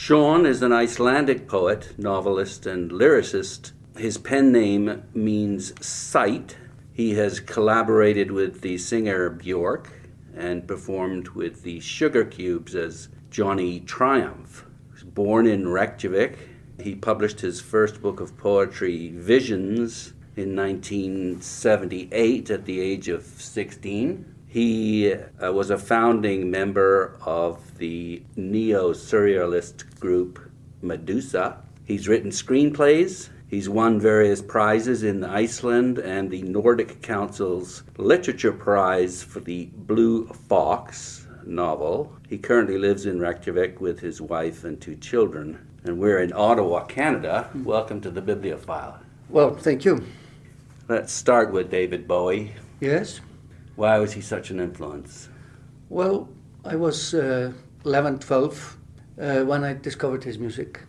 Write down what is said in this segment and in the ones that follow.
Sjón is an Icelandic poet, novelist, and lyricist. His pen name means sight. He has collaborated with the singer Björk and performed with the Sugar Cubes as Johnny Triumph. He was born in Reykjavik. He published his first book of poetry, Visions, in 1978 at the age of 16. He was a founding member of the neo-surrealist group Medusa. He's written screenplays. He's won various prizes in Iceland and the Nordic Council's Literature Prize for the Blue Fox novel. He currently lives in Reykjavik with his wife and 2 children. And we're in Ottawa, Canada. Welcome to the Bibliophile. Well, thank you. Let's start with David Bowie. Yes. Why was he such an influence? Well, I was 11, 12 when I discovered his music.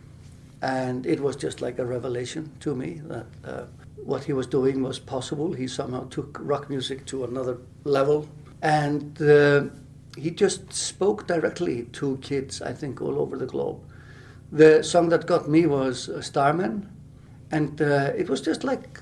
And it was just like a revelation to me that what he was doing was possible. He somehow took rock music to another level. And he just spoke directly to kids, I think, all over the globe. The song that got me was Starman. And it was just like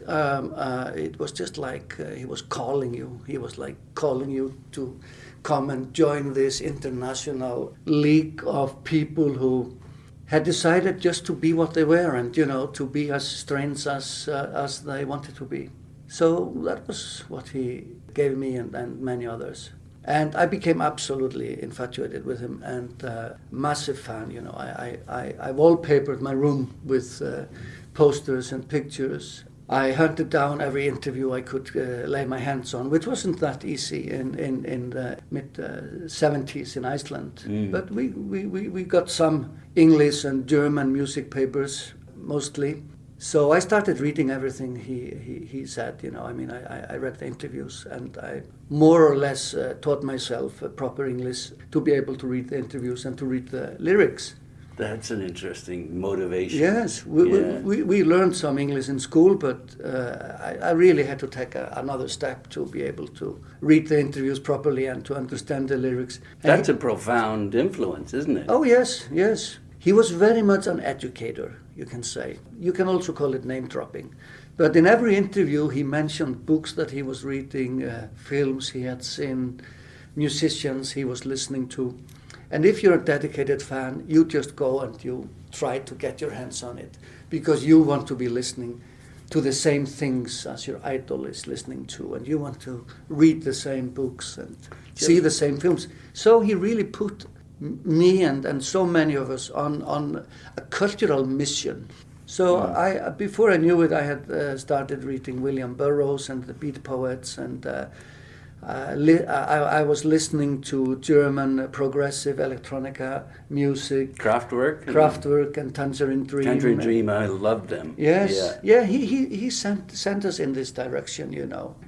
he was calling you. He was like calling you to come and join this international league of people who had decided just to be what they were and, to be as strange as they wanted to be. So that was what he gave me and many others. And I became absolutely infatuated with him and massive fan. I wallpapered my room with posters and pictures. I hunted down every interview I could lay my hands on, which wasn't that easy in the mid-70s in Iceland. But we got some English and German music papers, mostly. So I started reading everything he said, I read the interviews and I more or less taught myself proper English to be able to read the interviews and to read the lyrics. That's an interesting motivation. Yes, we learned some English in school, but I really had to take another step to be able to read the interviews properly and to understand the lyrics. That's a profound influence, isn't it? Oh, yes. He was very much an educator, you can say. You can also call it name dropping. But in every interview he mentioned books that he was reading, films he had seen, musicians he was listening to. And if you're a dedicated fan, you just go and you try to get your hands on it because you want to be listening to the same things as your idol is listening to, and you want to read the same books and see the same films. So he really put me and so many of us on a cultural mission. So before I knew it, I had started reading William Burroughs and the Beat Poets, and I was listening to German progressive electronica music. Kraftwerk and Tangerine Dream. Tangerine Dream, I loved them. Yes, yeah. He sent us in this direction,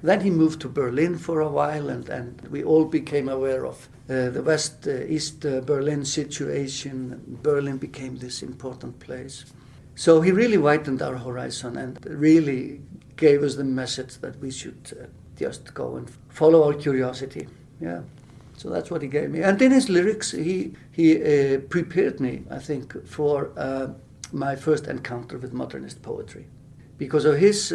Then he moved to Berlin for a while, and we all became aware of the West-East Berlin situation. Berlin became this important place. So he really widened our horizon and really gave us the message that we should just go and follow our curiosity. Yeah, so that's what he gave me. And in his lyrics, he prepared me, I think, for my first encounter with modernist poetry. Because of his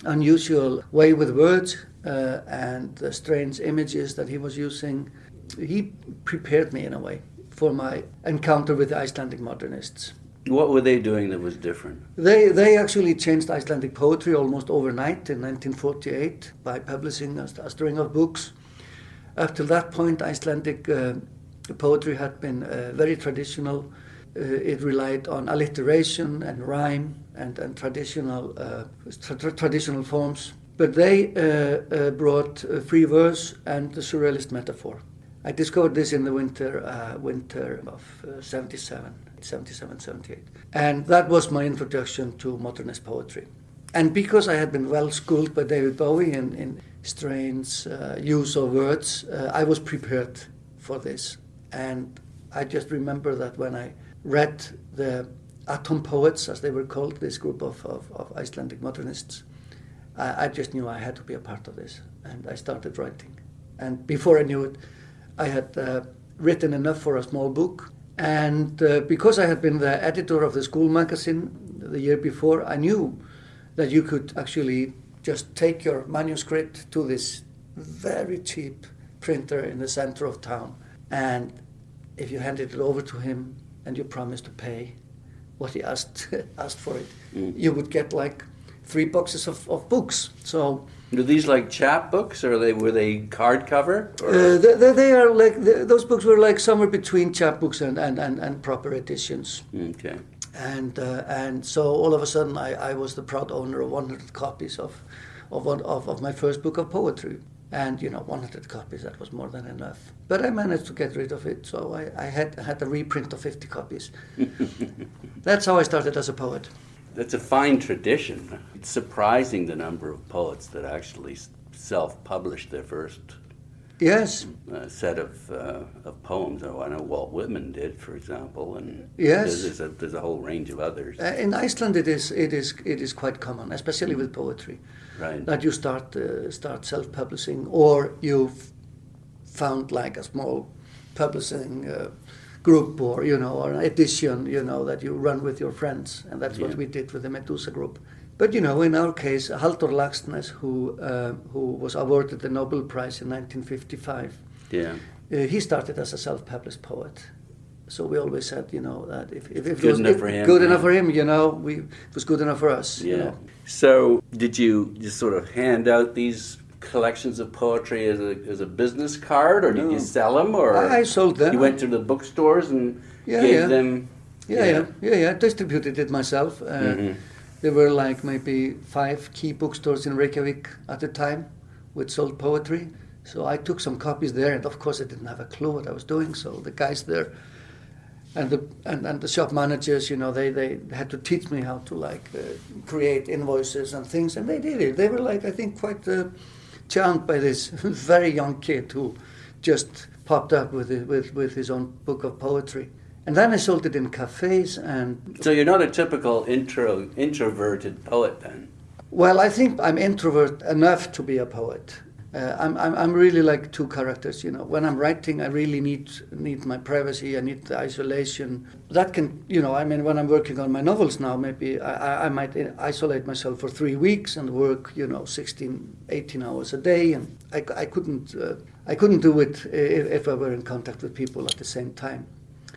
unusual way with words and the strange images that he was using, he prepared me in a way for my encounter with the Icelandic modernists. What were they doing that was different? They actually changed Icelandic poetry almost overnight in 1948 by publishing a string of books. Up to that point, Icelandic poetry had been very traditional. It relied on alliteration and rhyme and traditional forms. But they brought free verse and the Surrealist metaphor. I discovered this in the winter of 77, 78. And that was my introduction to modernist poetry. And because I had been well schooled by David Bowie in strange use of words, I was prepared for this. And I just remember that when I read the Atom Poets, as they were called, this group of Icelandic modernists, I just knew I had to be a part of this. And I started writing. And before I knew it, I had written enough for a small book, And because I had been the editor of the school magazine the year before, I knew that you could actually just take your manuscript to this very cheap printer in the center of town, and if you handed it over to him and you promised to pay what he asked for it, you would get like 3 boxes of books. So were these like chapbooks, or were they hardcover? They are like those books were like somewhere between chapbooks and proper editions. Okay. And so all of a sudden I was the proud owner of 100 copies of my first book of poetry. And 100 copies, that was more than enough. But I managed to get rid of it, so I had a reprint of 50 copies. That's how I started as a poet. That's a fine tradition. It's surprising the number of poets that actually self-published their first set of poems. Oh, I know Walt Whitman did, for example, and yes, there's a whole range of others. In Iceland, it is quite common, especially with poetry, right? That you start self-publishing, or you've found like a small publishing group, or or an edition, that you run with your friends, and that's what we did with the Medusa group. But in our case, Halldór Laxness, who was awarded the Nobel Prize in 1955, he started as a self-published poet. So we always said, that if it was good enough for him, it was good enough for us. Yeah. So did you just sort of hand out these collections of poetry as a business card, or did you sell them, or I sold them? You went to the bookstores and gave them. I distributed it myself. There were like maybe 5 key bookstores in Reykjavik at the time which sold poetry. So I took some copies there, and of course I didn't have a clue what I was doing. So the guys there and the shop managers, they had to teach me how to create invoices and things, and they did it. They were I think quite charmed by this very young kid who just popped up with his own book of poetry. And then I sold it in cafes. And so you're not a typical introverted poet then? Well, I think I'm introvert enough to be a poet. I'm really like 2 characters. When I'm writing, I really need my privacy. I need the isolation. That can, when I'm working on my novels now, maybe I might isolate myself for 3 weeks and work, 16, 18 hours a day, and I couldn't do it if I were in contact with people at the same time.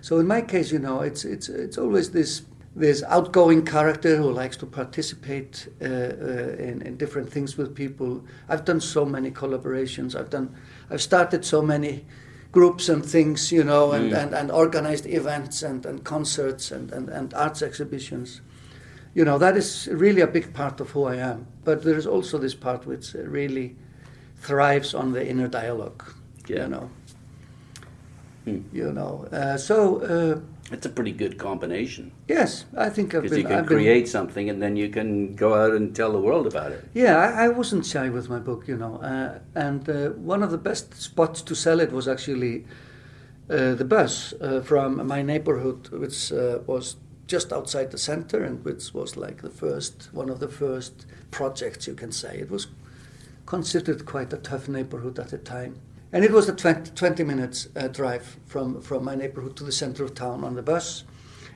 So in my case, it's always this outgoing character who likes to participate in different things with people. I've done so many collaborations. I've started so many groups and things, and organized events and concerts and arts exhibitions. That is really a big part of who I am. But there is also this part which really thrives on the inner dialogue. It's a pretty good combination. Yes, I think because you can create something, and then you can go out and tell the world about it. Yeah, I wasn't shy with my book, and one of the best spots to sell it was actually the bus from my neighborhood, which was just outside the center, and which was like one of the first projects, you can say. It was considered quite a tough neighborhood at the time. And it was a 20 minutes drive from my neighborhood to the center of town on the bus.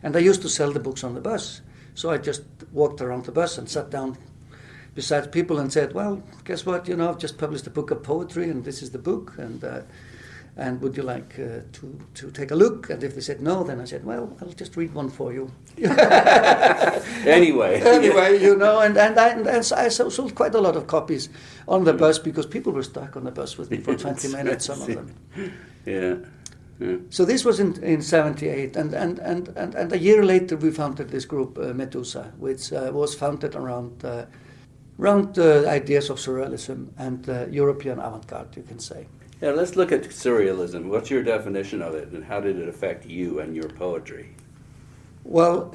And I used to sell the books on the bus. So I just walked around the bus and sat down beside people and said, well, guess what, I've just published a book of poetry, and this is the book, and would you like to take a look? And if they said no, then I said, well, I'll just read one for you. Anyway, and I sold quite a lot of copies on the bus, because people were stuck on the bus with me for 20 minutes, some of them. Yeah. So this was in 78, and a year later we founded this group, Medusa, which was founded around ideas of surrealism and European avant-garde, you can say. Yeah, let's look at surrealism. What's your definition of it, and how did it affect you and your poetry? Well,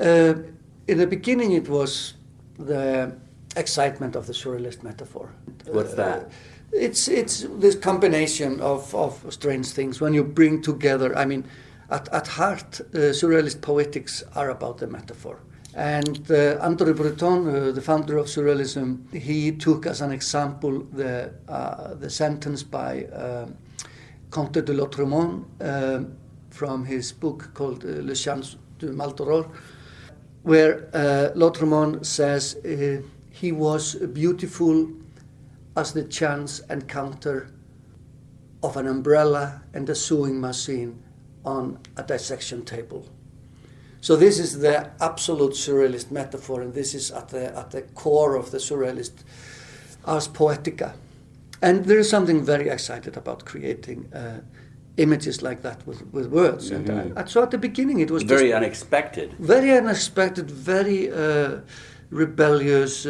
in the beginning it was the excitement of the surrealist metaphor. What's that? It's this combination of strange things when you bring together. I mean, at heart, surrealist poetics are about the metaphor. And André Breton, the founder of surrealism, he took as an example the sentence by Comte de Lautréamont, from his book called Le Chant du Maldoror, where Lautréamont says he was beautiful as the chance encounter of an umbrella and a sewing machine on a dissection table. So this is the absolute surrealist metaphor, and this is at the core of the surrealist ars poetica. And there is something very excited about creating images like that with words. Mm-hmm. And so at the beginning it was very unexpected. Very unexpected, very rebellious,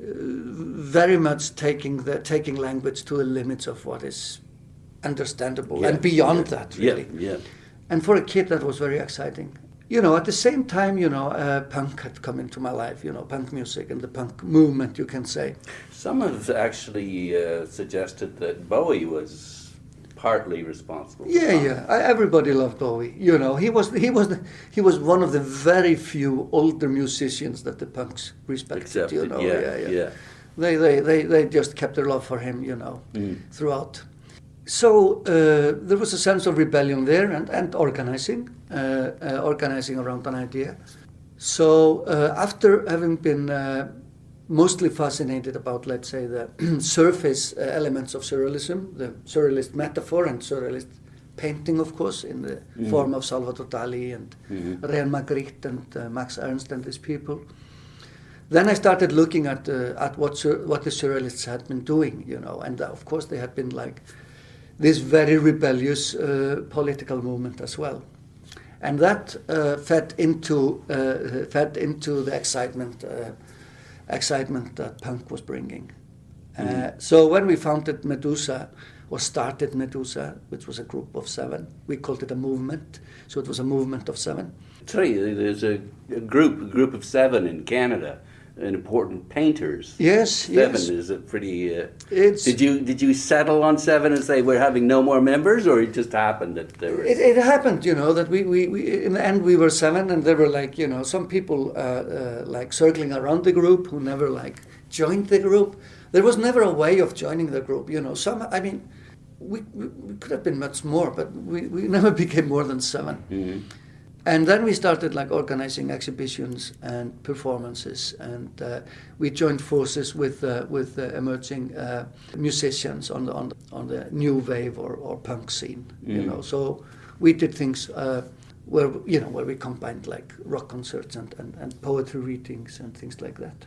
very much taking language to the limits of what is understandable and beyond that, really. Yeah. And for a kid, that was very exciting. You know, at the same time, punk had come into my life, punk music and the punk movement, you can say. Some have actually suggested that Bowie was partly responsible. Everybody loved Bowie. He was one of the very few older musicians that the punks respected. They just kept their love for him, throughout. So there was a sense of rebellion there and organizing around an idea. So after having been mostly fascinated about, let's say, the surface elements of surrealism, the surrealist metaphor and surrealist painting, of course, in the form of Salvador Dali and René Magritte and Max Ernst and these people, then I started looking at what the surrealists had been doing, and of course they had been like this very rebellious political movement as well, and that fed into the excitement that punk was bringing. So when we founded Medusa, or started Medusa, which was a group of 7, we called it a movement. So it was a movement of 7. There's a group of 7 in Canada. And important painters. Yes. 7 is a pretty. Did you settle on 7 and say we're having no more members, or it just happened that there was? It happened, that we in the end we were 7, and there were some people like circling around the group who never joined the group. There was never a way of joining the group, we could have been much more, but we never became more than 7. Mm-hmm. And then we started organizing exhibitions and performances, and we joined forces with emerging musicians on the new wave or punk scene. So we did things where we combined rock concerts and poetry readings and things like that.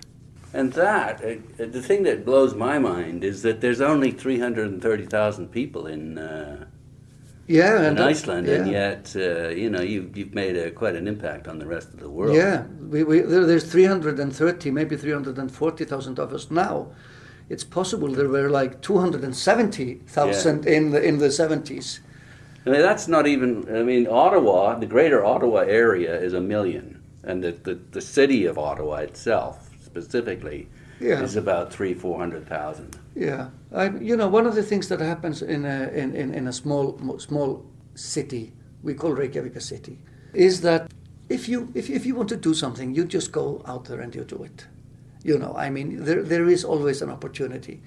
And that the thing that blows my mind is that there's only 330,000 people in Iceland, and yet you've made quite an impact on the rest of the world. Yeah, there's 330, maybe 340,000 of us now. It's possible there were 270,000 in the 70s. I mean, that's not even. I mean, Ottawa, the Greater Ottawa area, is 1 million, and the city of Ottawa itself, specifically, is about 300,000-400,000. Yeah, one of the things that happens in a small city, we call Reykjavik a city, is that if you want to do something, you just go out there and you do it. There is always an opportunity.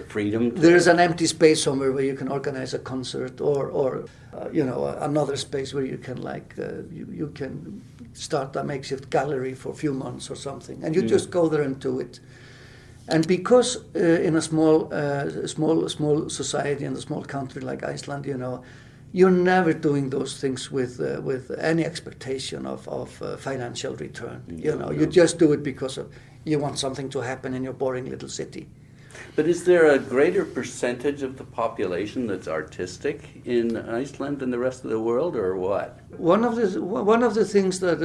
Freedom. There is an empty space somewhere where you can organize a concert, or another space where you can you can start a makeshift gallery for a few months or something, and you just go there and do it. And because in a small society in a small country like Iceland, you're never doing those things with any expectation of financial return. You just do it because you want something to happen in your boring little city. But is there a greater percentage of the population that's artistic in Iceland than the rest of the world, or what? One of the things that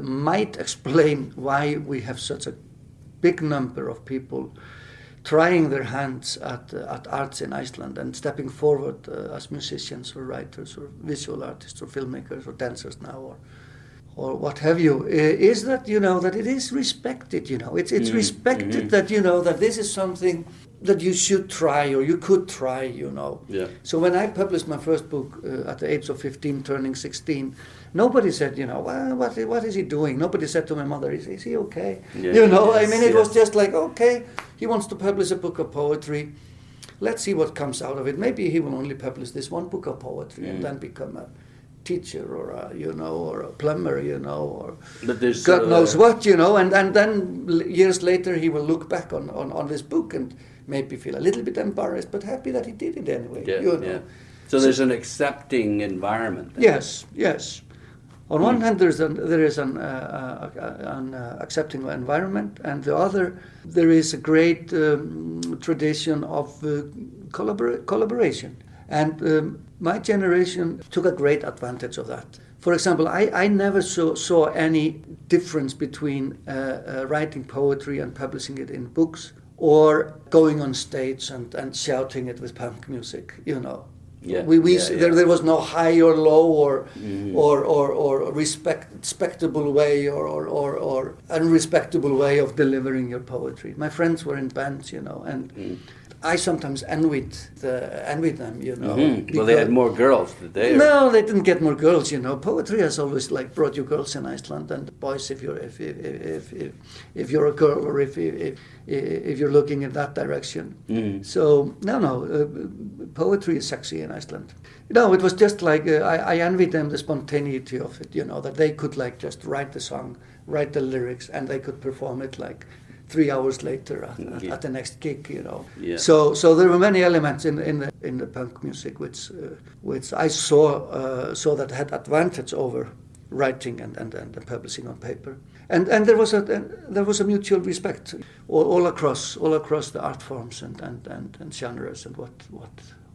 might explain why we have such a big number of people trying their hands at arts in Iceland and stepping forward as musicians or writers or visual artists or filmmakers or dancers now or what have you, is that that it is respected. It's respected that that this is something that you should try or you could try. Yeah. So when I published my first book at the age of 15, turning 16, nobody said, well, what is he doing? Nobody said to my mother, is he okay? Yeah. It was just okay, he wants to publish a book of poetry. let's see what comes out of it. Maybe he will only publish this one book of poetry and then become a teacher or or a plumber, or but there's, God knows what, and then years later he will look back on this book and maybe feel a little bit embarrassed, but happy that he did it anyway. Yeah. So there's an accepting environment. Yes. On one hand, there is an accepting environment, and the other, there is a great tradition of collaboration. And my generation took a great advantage of that. For example, I never saw any difference between writing poetry and publishing it in books, or going on stage and shouting it with punk music, There was no high or low or respectable way or unrespectable way of delivering your poetry. My friends were in bands, and I sometimes envied them, Well, they had more girls, did they? No, they didn't get more girls, Poetry has always brought you girls in Iceland, and boys if you're a girl, or if you're looking in that direction. So poetry is sexy in Iceland. It was just I envied them the spontaneity of it, that they could just write the song, write the lyrics, and they could perform it 3 hours later at the next gig, Yeah. So there were many elements in the punk music which I saw that had advantage over writing and publishing on paper. And there was a mutual respect all across the art forms and genres and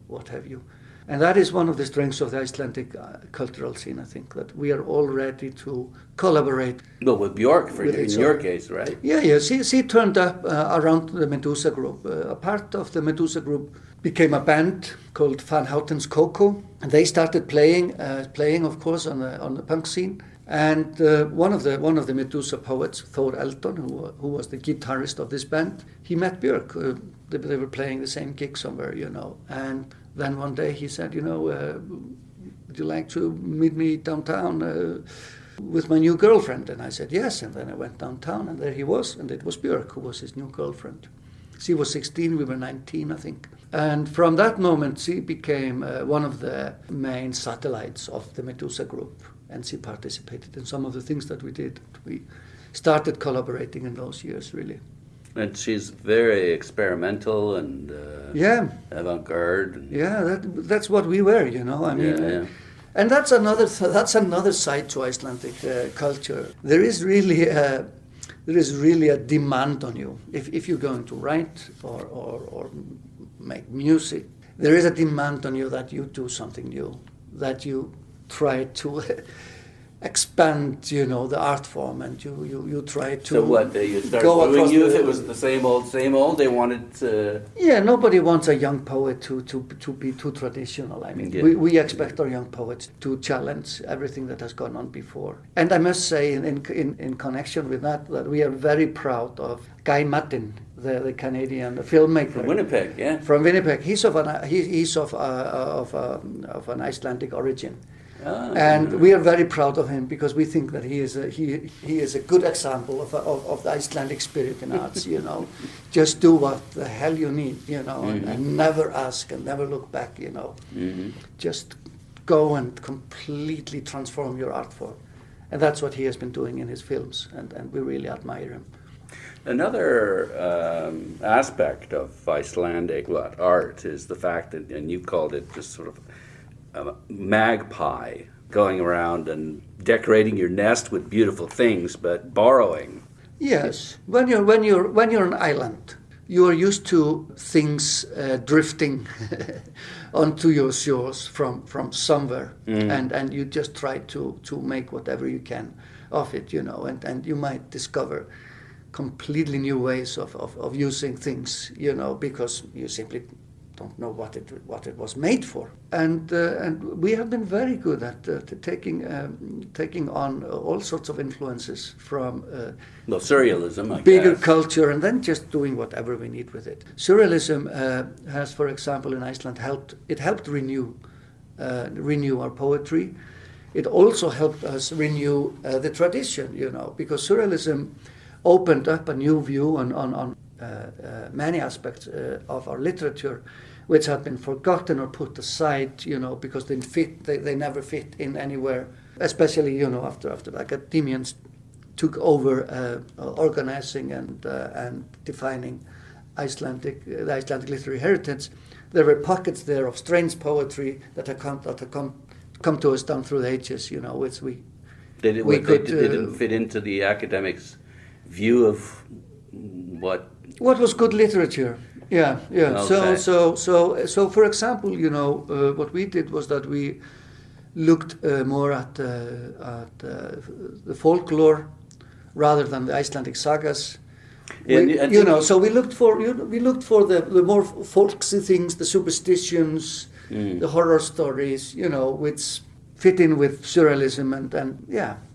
what have you. And that is one of the strengths of the Icelandic cultural scene, I think, that we are all ready to collaborate. Well, with Björk, in your case, right? Yeah. She turned up around the Medusa group. A part of the Medusa group became a band called Van Houten's Coco, and they started playing, of course, on the punk scene. And one of the Medusa poets, Thor Eldon, who was the guitarist of this band, he met Björk. They were playing the same gig somewhere, and then one day he said, would you like to meet me downtown with my new girlfriend? And I said, yes. And then I went downtown, and there he was, and it was Björk who was his new girlfriend. She was 16, we were 19, I think. And from that moment, she became one of the main satellites of the Medusa group, and she participated in some of the things that we did. We started collaborating in those years, really. And she's very experimental and avant-garde. That's what we were, and that's another side to Icelandic culture. There is really a demand on you if you're going to write or make music. There is a demand on you that you do something new, that you try to expand, the art form, and you try to. So what? You start booing you if it was the same old? They wanted to. Yeah, nobody wants a young poet to be too traditional. I mean, we expect our young poets to challenge everything that has gone on before. And I must say, in connection with that we are very proud of Guy Madden, the Canadian filmmaker from Winnipeg. Yeah, from Winnipeg. He's of an Icelandic origin. And we are very proud of him because we think that he is a good example of the Icelandic spirit in arts. Just do what the hell you need, and never ask and never look back. Just go and completely transform your art form, and that's what he has been doing in his films, and we really admire him. Another aspect of Icelandic art is the fact that, and you called it just sort of a magpie, going around and decorating your nest with beautiful things, but borrowing. Yes, when you're an island, you are used to things drifting onto your shores from somewhere, and you just try to make whatever you can of it, and you might discover completely new ways of using things, because you simply don't know what it was made for, and we have been very good at taking on all sorts of influences from surrealism, I bigger guess. culture, and then just doing whatever we need with it. Surrealism has, for example, in Iceland helped renew our poetry. It also helped us renew the tradition, because Surrealism opened up a new view on many aspects of our literature, which had been forgotten or put aside, because they never fit in anywhere, especially, after the academians took over organizing and defining the Icelandic literary heritage. There were pockets there of strange poetry that had come to us down through the ages, which they didn't fit into the academics' view of what was good literature. Yeah. Okay. So for example, what we did was that we looked more at the folklore rather than the Icelandic sagas. So we looked for the more folksy things, the superstitions, the horror stories, which fit in with surrealism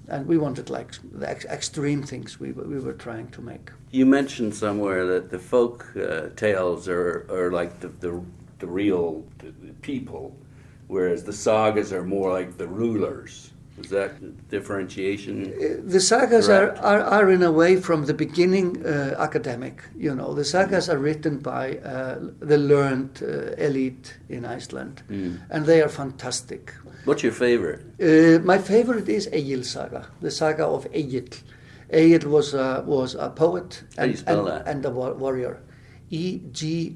and we wanted like the extreme things we were trying to make. You mentioned somewhere that the folk tales are like the real people, whereas the sagas are more like the rulers. Is that differentiation? The sagas are in a way from the beginning academic. The sagas are written by the learned elite in Iceland, and they are fantastic. What's your favorite? My favorite is Egil saga, the saga of Egil. Egil was a poet and a warrior. Egill.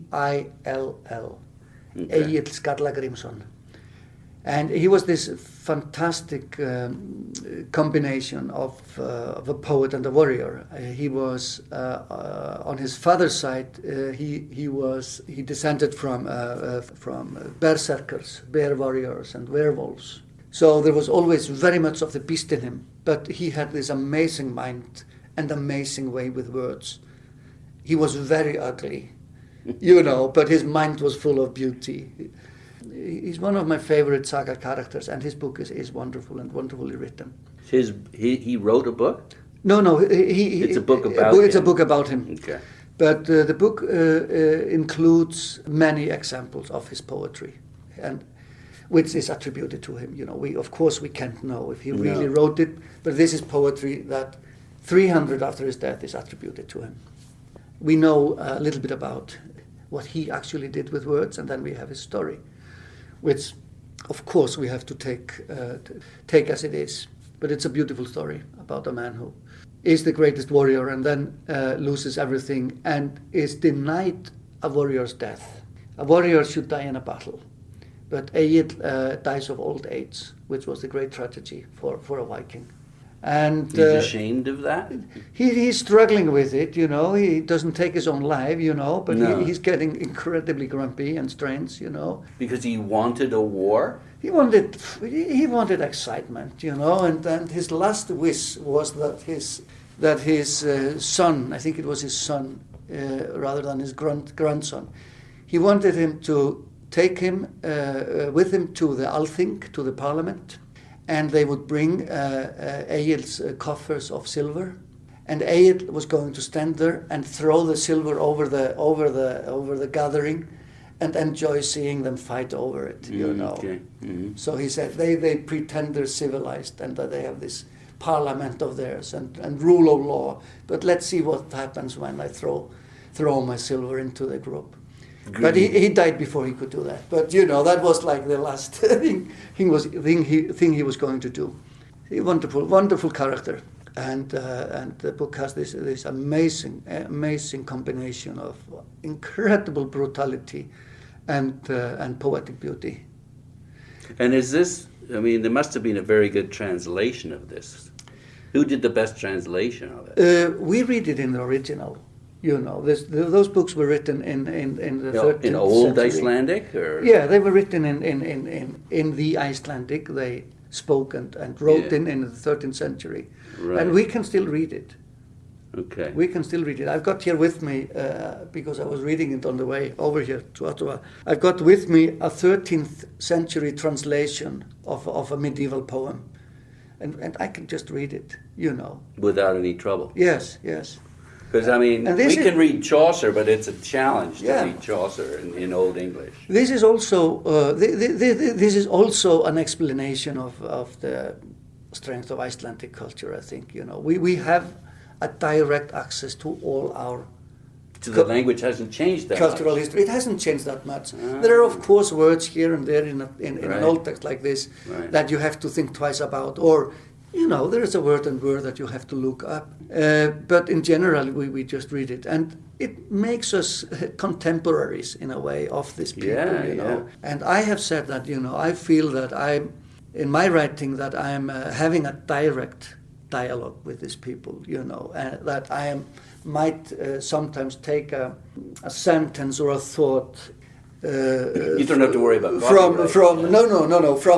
Okay. Egil Skallagrimsson. And he was this fantastic combination of a poet and a warrior. He was on his father's side. He descended from berserkers, bear warriors, and werewolves. So there was always very much of the beast in him. But he had this amazing mind and amazing way with words. He was very ugly, but his mind was full of beauty. He's one of my favorite saga characters, and his book is wonderful and wonderfully written. He wrote a book? No. It's a book about him. It's a book about him. Okay. But the book includes many examples of his poetry, and which is attributed to him. We can't know if he really wrote it, but this is poetry that 300 after his death is attributed to him. We know a little bit about what he actually did with words, and then we have his story, which, of course, we have to take as it is. But it's a beautiful story about a man who is the greatest warrior and then loses everything and is denied a warrior's death. A warrior should die in a battle, but Egil dies of old age, which was the great tragedy for a Viking. And he's ashamed of that? He's struggling with it, He doesn't take his own life, but he's getting incredibly grumpy and strange, Because he wanted a war? He wanted excitement, and his last wish was that his son, I think it was his son, rather than his grandson, he wanted him to take him with him to the Althing, to the parliament. And they would bring Egil's coffers of silver, and Egil was going to stand there and throw the silver over the gathering, and enjoy seeing them fight over it. Okay. Mm-hmm. So he said they pretend they're civilized and that they have this parliament of theirs and rule of law. But let's see what happens when I throw my silver into the group. Good. But he died before he could do that. But that was like the last thing he was going to do. A wonderful character, and the book has this amazing combination of incredible brutality and poetic beauty. And is this? I mean, there must have been a very good translation of this. Who did the best translation of it? We read it in the original. Those books were written in the 13th century. In Old Icelandic? Or? Yeah, they were written in the Icelandic. They spoke and wrote in the 13th century. Right. And we can still read it. Okay. We can still read it. I've got here with me, because I was reading it on the way over here to Ottawa, I've got with me a 13th century translation of a medieval poem. And I can just read it, Without any trouble? Yes. Because, we can read Chaucer, but it's a challenge to read Chaucer in Old English. This is also an explanation of the strength of Icelandic culture, I think. We have a direct access to all our So the language hasn't changed that cultural much. history. It hasn't changed that much. There are, of course, words here and there in an old text like this that you have to think twice about, or there is a word and word that you have to look up. But in general, we just read it, and it makes us contemporaries in a way of these people. Yeah. And I have said that I feel that in my writing that I am having a direct dialogue with these people. And that I might sometimes take a sentence or a thought. You don't have to worry about from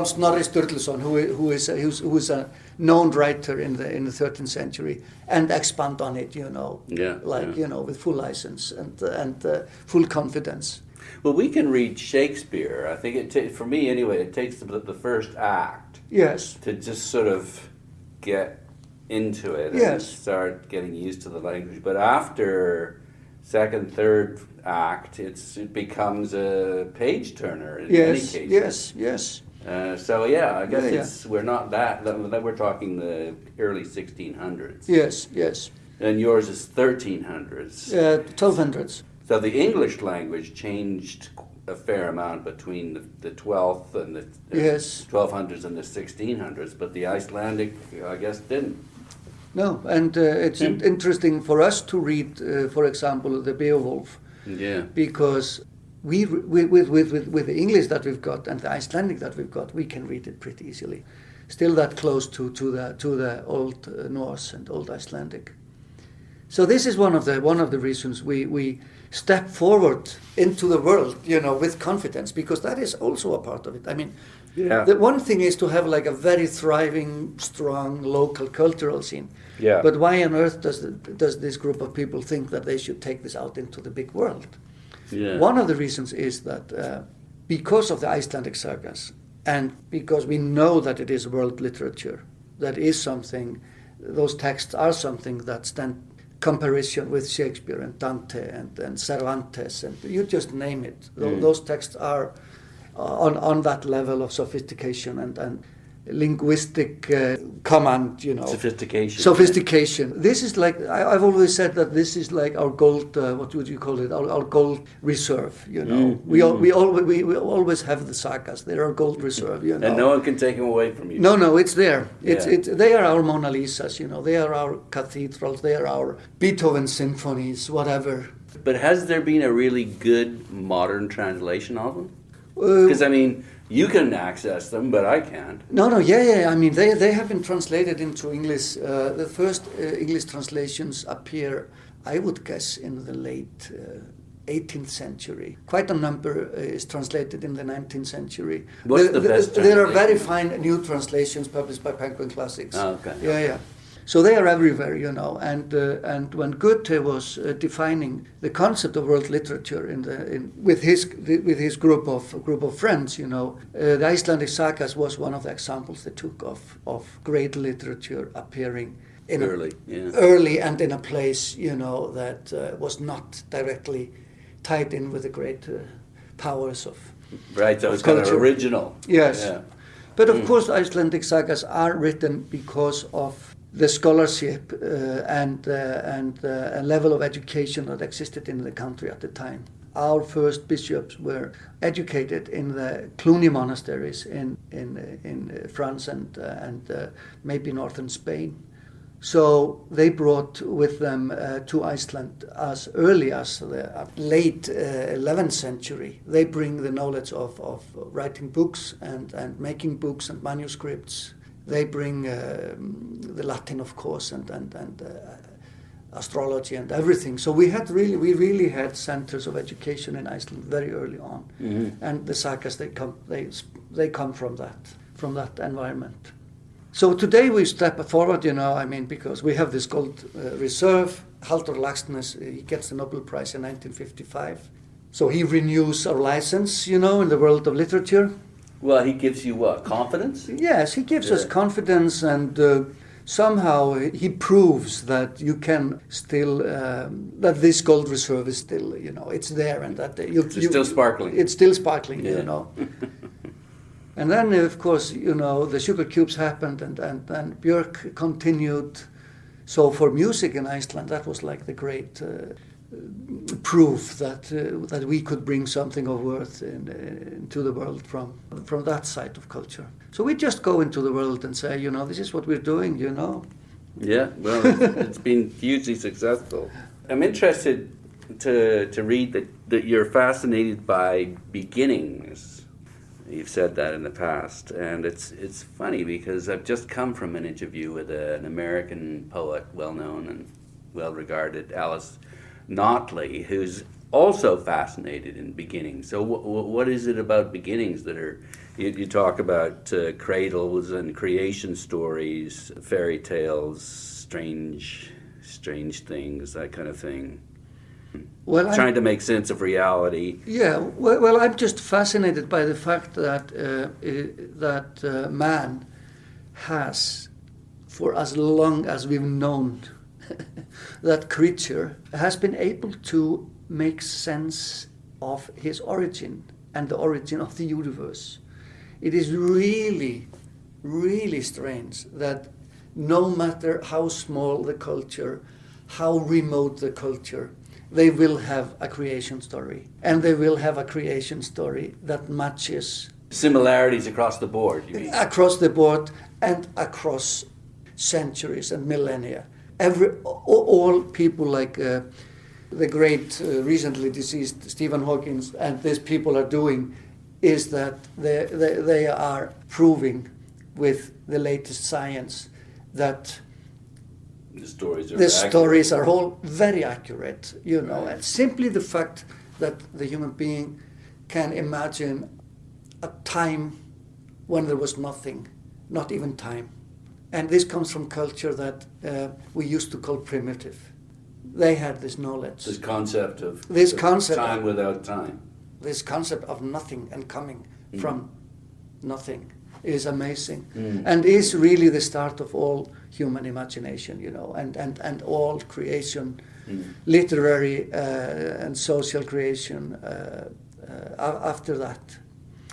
Snorri Sturluson, who is a known writer in the 13th century, and expand on it, with full license and full confidence. Well, we can read Shakespeare. I think for me anyway, it takes the first act. Yes. To just sort of get into it and start getting used to the language. But after second, third act, it becomes a page turner in many cases. Yes. I guess we're not that. We're talking the early 1600s. Yes. And yours is 1300s. 1200s. So the English language changed a fair amount between the 12th and the 1200s and the 1600s, but the Icelandic, I guess, didn't. No, and it's interesting for us to read, for example, the Beowulf. Yeah. Because with the English that we've got and the Icelandic that we've got, we can read it pretty easily. Still that close to the Old Norse and Old Icelandic. So this is one of the reasons we step forward into the world, with confidence, because that is also a part of it. I mean, the one thing is to have like a very thriving, strong local cultural scene. Yeah. But why on earth does this group of people think that they should take this out into the big world? Yeah. One of the reasons is that because of the Icelandic sagas, and because we know that it is world literature, that is something, those texts are something that stand comparison with Shakespeare and Dante and Cervantes, and you just name it. Those texts are on that level of sophistication and linguistic command, Sophistication. This is like, I've always said that this is like our gold, what would you call it? Our gold reserve, We always have the sagas. They're our gold reserve, And no one can take them away from you. No, it's there. They are our Mona Lisas, They are our cathedrals. They are our Beethoven symphonies, whatever. But has there been a really good modern translation of them? Because, you can access them, but I can't. No, yeah. I mean, they have been translated into English. The first English translations appear, I would guess, in the late 18th century. Quite a number is translated in the 19th century. What's the best There are very fine new translations published by Penguin Classics. Oh, okay. Yeah. So they are everywhere, And when Goethe was defining the concept of world literature with his group of friends, the Icelandic sagas was one of the examples they took of great literature appearing early and in a place, that was not directly tied in with the great powers of right. So it's kind of original. Yes, yeah. But of course, Icelandic sagas are written because of the scholarship and a level of education that existed in the country at the time. Our first bishops were educated in the Cluny monasteries in France and maybe northern Spain. So they brought with them to Iceland as early as the late 11th century. They bring the knowledge of writing books and making books and manuscripts. They bring the Latin, of course, and astrology and everything. So we really had centers of education in Iceland very early on, and the sagas they come from that environment. So today we step forward, because we have this gold reserve. Halldór Laxness, he gets the Nobel Prize in 1955. So he renews our license, in the world of literature. Well, he gives you what, confidence? Yes, he gives us confidence, and somehow he proves that you can still, that this gold reserve is still, it's there, and that it's still sparkling. It's still sparkling, And then, of course, the sugar cubes happened, and Björk continued. So for music in Iceland, that was like the great proof that we could bring something of worth into the world from that side of culture. So we just go into the world and say, this is what we're doing, Yeah, well, it's been hugely successful. I'm interested to read that you're fascinated by beginnings. You've said that in the past, and it's funny because I've just come from an interview with an American poet, well-known and well-regarded, Alice Notley, who's also fascinated in beginnings. So what is it about beginnings that are... You talk about cradles and creation stories, fairy tales, strange things, that kind of thing. Well, trying to make sense of reality. Yeah, well, I'm just fascinated by the fact that man has, for as long as we've known that creature, has been able to make sense of his origin and the origin of the universe. It is really, really strange that no matter how small the culture, how remote the culture, they will have a creation story. And they will have a creation story that matches... Similarities across the board, you mean? Across the board and across centuries and millennia. All people like the great, recently deceased Stephen Hawking and these people are doing is that they are proving with the latest science that the stories are all very accurate, Right. And simply the fact that the human being can imagine a time when there was nothing, not even time. And this comes from culture that we used to call primitive. They had this knowledge. This concept of time without time. This concept of nothing and coming from nothing is amazing, and is really the start of all human imagination, and all creation, literary and social creation after that.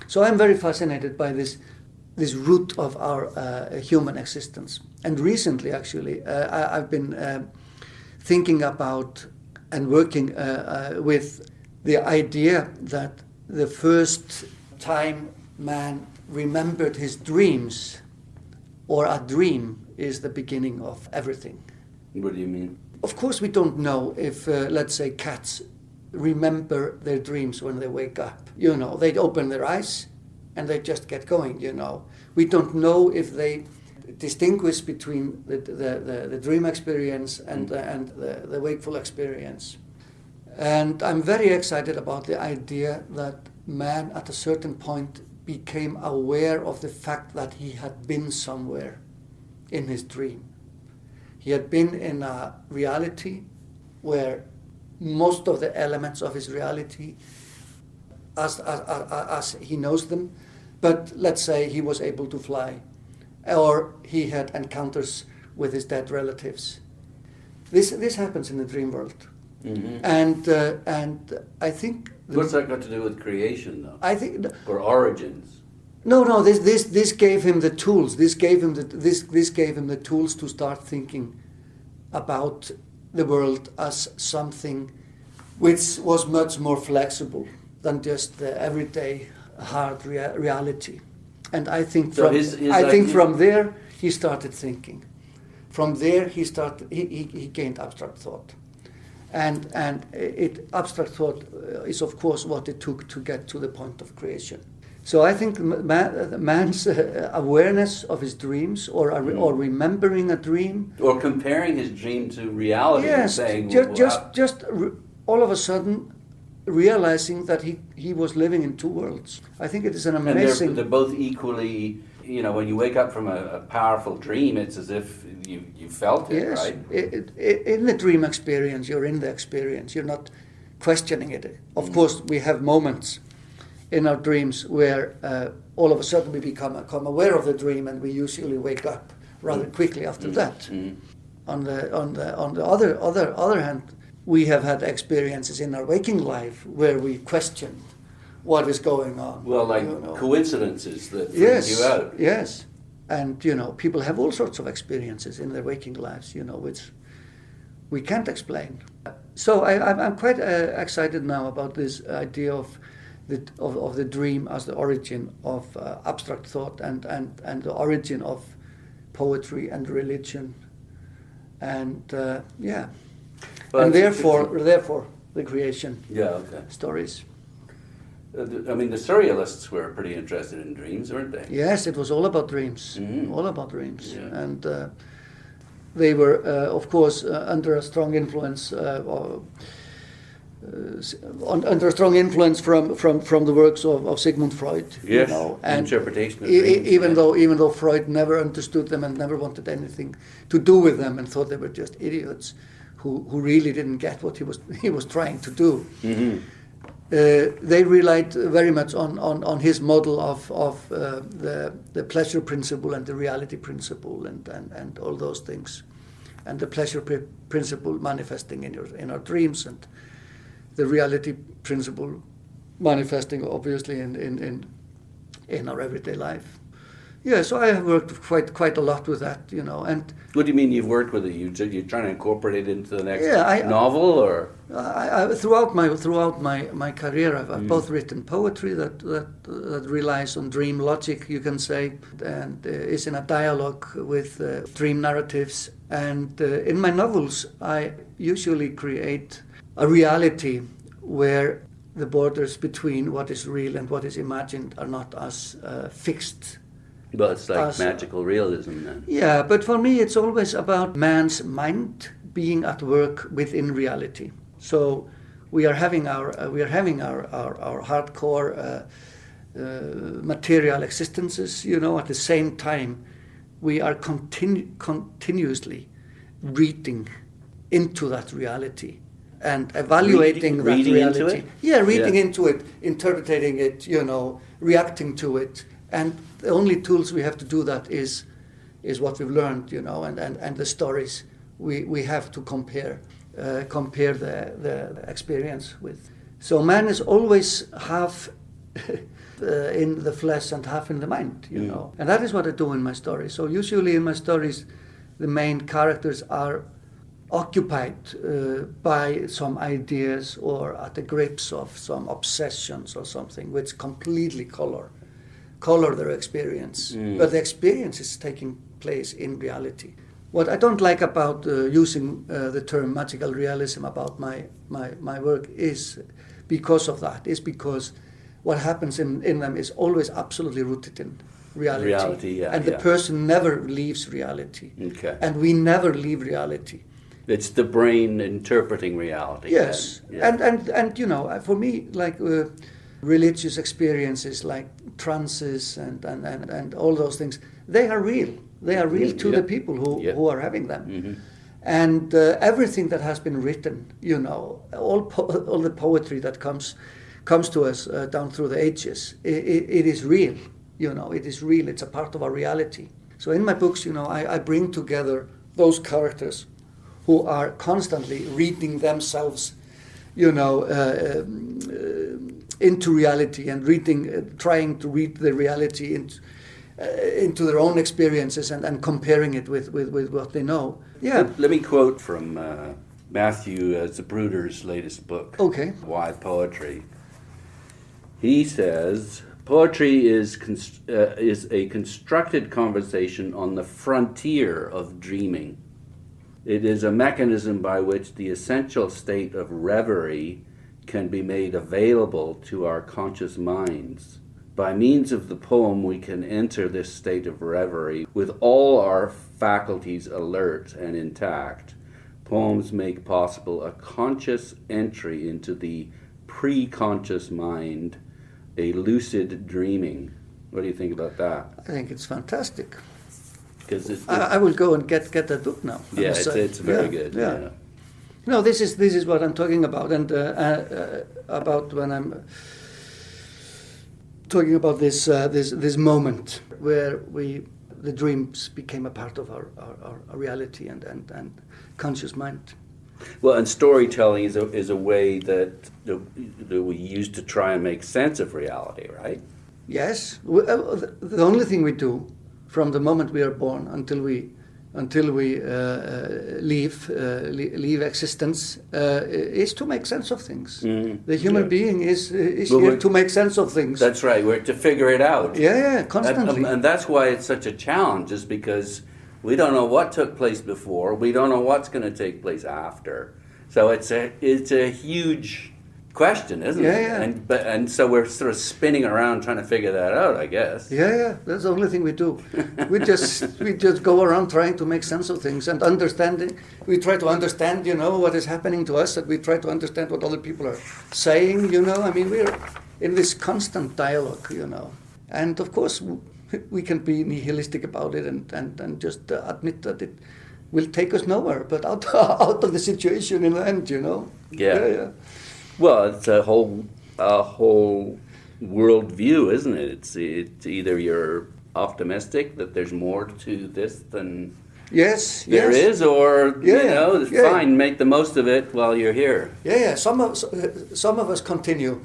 So I'm very fascinated by this root of our human existence. And recently, actually, I've been thinking about and working with the idea that the first time man remembered his dreams, or a dream, is the beginning of everything. What do you mean? Of course, we don't know if, let's say, cats remember their dreams when they wake up. They open their eyes and they just get going, We don't know if they distinguish between the dream experience and the wakeful experience. And I'm very excited about the idea that man at a certain point became aware of the fact that he had been somewhere in his dream. He had been in a reality where most of the elements of his reality, as he knows them, but let's say he was able to fly, or he had encounters with his dead relatives. This happens in the dream world. Mm-hmm. And I think... What's that got to do with creation, though? I think... Or origins? No. This gave him the tools. This gave him the tools to start thinking about the world as something which was much more flexible than just the everyday hard reality. And I think from there he started thinking. From there he gained abstract thought. And abstract thought is, of course, what it took to get to the point of creation. So I think man's awareness of his dreams, or remembering a dream, or comparing his dream to reality, yes, and saying, just all of a sudden realizing that he was living in two worlds. I think it is an amazing. And they're both equally. When you wake up from a powerful dream, it's as if you felt it, yes, right? In the dream experience, you're in the experience. You're not questioning it. Of course, we have moments in our dreams where all of a sudden we become aware of the dream, and we usually wake up rather quickly after that. On the other hand, we have had experiences in our waking life where we question what is going on. Well, like coincidences that freak you out. Yes. And, people have all sorts of experiences in their waking lives, which we can't explain. So I'm quite excited now about this idea of the dream as the origin of abstract thought and the origin of poetry and religion, and Well, and therefore the creation stories. I mean, the Surrealists were pretty interested in dreams, weren't they? Yes, it was all about dreams, Mm-hmm. all about dreams, Yeah. and they were, of course, under a strong influence. Under a strong influence from the works of Sigmund Freud, Yes, and interpretation of dreams, even though Freud never understood them and never wanted anything to do with them and thought they were just idiots who really didn't get what he was trying to do. Mm-hmm. They relied very much on his model of the pleasure principle and the reality principle and all those things, and the pleasure principle manifesting in our dreams, and the reality principle manifesting obviously in our everyday life. Yeah, so I have worked quite a lot with that, and What do you mean you've worked with it? You're trying to incorporate it into the next Yeah, novel, or? I throughout my career, I've both written poetry that relies on dream logic, you can say, and is in a dialogue with dream narratives. And in my novels, I usually create a reality where the borders between what is real and what is imagined are not as fixed. Well, it's like magical realism then. Yeah, but for me, it's always about man's mind being at work within reality. So we are having our hardcore material existences. At the same time, we are continuously reading into that reality and evaluating that reading reality. into it? Yeah, reading into it, interpreting it. Reacting to it. And the only tools we have to do that is what we've learned, and the stories we have to compare the experience with. So man is always half in the flesh and half in the mind, and that is what I do in my stories. So usually in my stories, the main characters are occupied by some ideas or at the grips of some obsessions or something, which completely color their experience. But the experience is taking place in reality. What I don't like about using the term magical realism about my work is because of that, is because what happens in them is always absolutely rooted in reality. And the person never leaves reality. Okay. And we never leave reality. It's the brain interpreting reality. Yes. Then. Yeah. And for me, like religious experiences like trances and all those things, they are real. They are real to the people who are having them. Mm-hmm. And everything that has been written, all the poetry that comes to us down through the ages, it is real. It is real. It's a part of our reality. So in my books, I bring together those characters who are constantly reading themselves, into reality and trying to read the reality into their own experiences and comparing it with what they know. Yeah. Let me quote from Matthew Zapruder's latest book. Okay. Why Poetry? He says, poetry is a constructed conversation on the frontier of dreaming. It is a mechanism by which the essential state of reverie can be made available to our conscious minds. By means of the poem, we can enter this state of reverie with all our faculties alert and intact. Poems make possible a conscious entry into the pre-conscious mind, a lucid dreaming. What do you think about that? I think it's fantastic. Because I will go and get that book now. Yeah, it's very good. Yeah. No, this is what I'm talking about, and about when I'm talking about this moment where the dreams became a part of our reality and conscious mind. Well, and storytelling is a way that we use to try and make sense of reality, right? Yes, the only thing we do from the moment we are born until we until we leave existence, is to make sense of things. The human being is here to make sense of things. That's right. We're to figure it out. Yeah, constantly. And that's why it's such a challenge, is because we don't know what took place before. We don't know what's going to take place after. So it's a huge question, isn't it? Yeah. And so we're sort of spinning around trying to figure that out, I guess. Yeah. That's the only thing we do. we just go around trying to make sense of things and understanding. We try to understand, what is happening to us, and we try to understand what other people are saying. I mean, we're in this constant dialogue. And of course, we can be nihilistic about it and just admit that it will take us nowhere, but out of the situation in the end. Yeah. Well, it's a whole world view, isn't it? It's either you're optimistic that there's more to this than there is, or fine, make the most of it while you're here. Yeah. Some of us continue.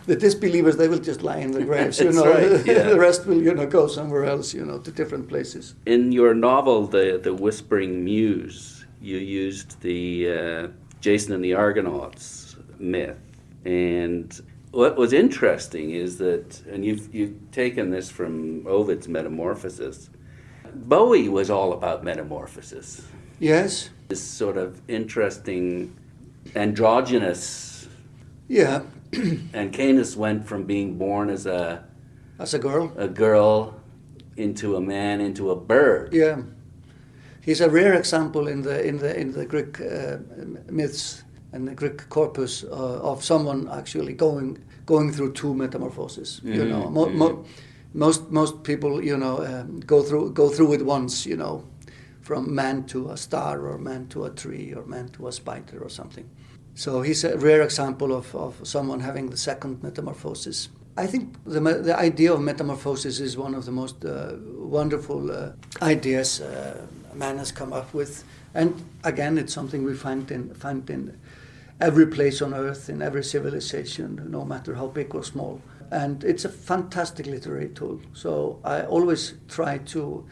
The disbelievers, they will just lie in the graves. That's right, yeah. The rest will go somewhere else. To different places. In your novel, the Whispering Muse, you used the Jason and the Argonauts myth, and what was interesting is that, and you've taken this from Ovid's Metamorphosis, Bowie was all about metamorphosis. Yes. This sort of interesting androgynous. Yeah. And Canis went from being born as a girl into a man, into a bird. Yeah. He's a rare example in the Greek myths and the Greek corpus of someone actually going through two metamorphoses. Most people go through it once. From man to a star, or man to a tree, or man to a spider, or something. So he's a rare example of someone having the second metamorphosis. I think the idea of metamorphosis is one of the most wonderful ideas man has come up with, and again, it's something we find in every place on Earth, in every civilization, no matter how big or small. And it's a fantastic literary tool. So I always try to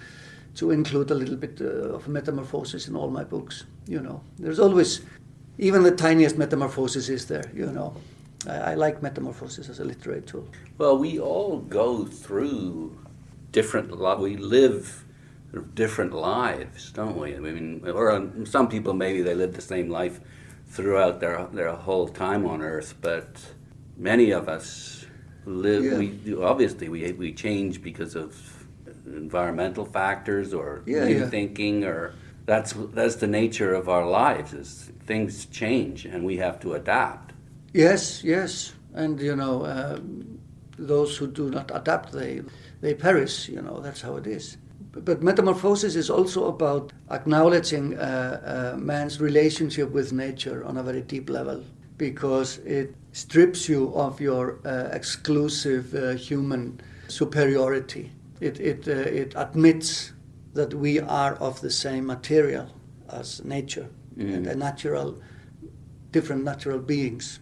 include a little bit of metamorphosis in all my books. There's always, even the tiniest metamorphosis is there. I like metamorphosis as a literary tool. Well, we all go through we live different lives, don't we? I mean, or some people, maybe they live the same life throughout their whole time on Earth, but many of us live, we change because of environmental factors or new thinking, or that's the nature of our lives, is things change and we have to adapt. Yes, and those who do not adapt, they perish. That's how it is. But metamorphosis is also about acknowledging man's relationship with nature on a very deep level, because it strips you of your exclusive human superiority. It admits that we are of the same material as nature and different natural beings.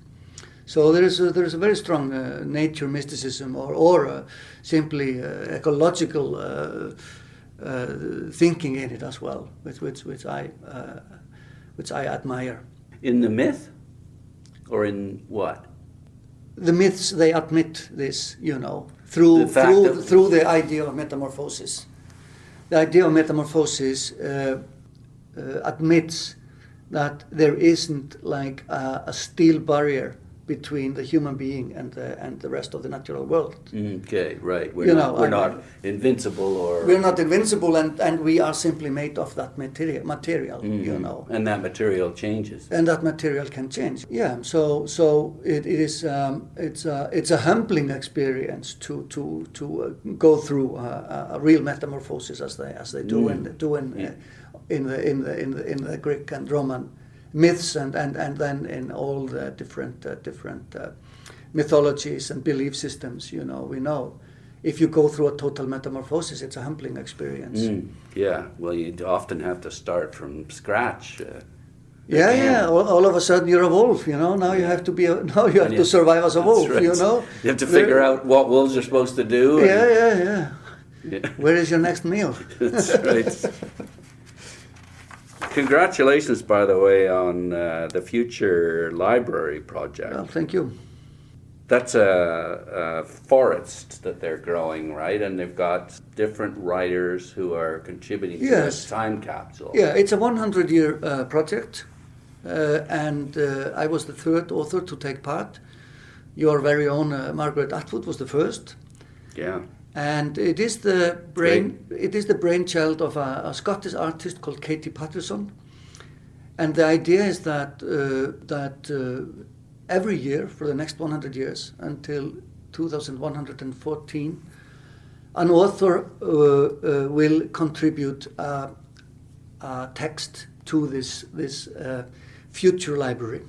So there is a very strong nature mysticism or simply ecological thinking in it as well, which I admire. In the myth, or in what? The myths, they admit this, through the idea of metamorphosis. The idea of metamorphosis admits that there isn't like a steel barrier between the human being and the rest of the natural world. Okay, right. We're not invincible, or we're not invincible, and we are simply made of that material. And that material changes. And that material can change. Yeah. So it is. It's a humbling experience to go through a real metamorphosis as they do in the Greek and Roman myths, and then in all the different mythologies and belief systems. We know if you go through a total metamorphosis, it's a humbling experience. Yeah, well, you often have to start from scratch. All of a sudden you're a wolf. Now you have to to survive as a wolf. Right. You have to figure out what wolves are supposed to do. Yeah. Where is your next meal? That's right. Congratulations, by the way, on the future library project. Well, thank you. That's a forest that they're growing, right? And they've got different writers who are contributing to this time capsule. Yeah, it's a 100-year project, and I was the third author to take part. Your very own Margaret Atwood was the first. Yeah. And it is the brainchild of a Scottish artist called Katie Patterson. And the idea is that every year for the next 100 years until 2114, an author will contribute a text to this future library.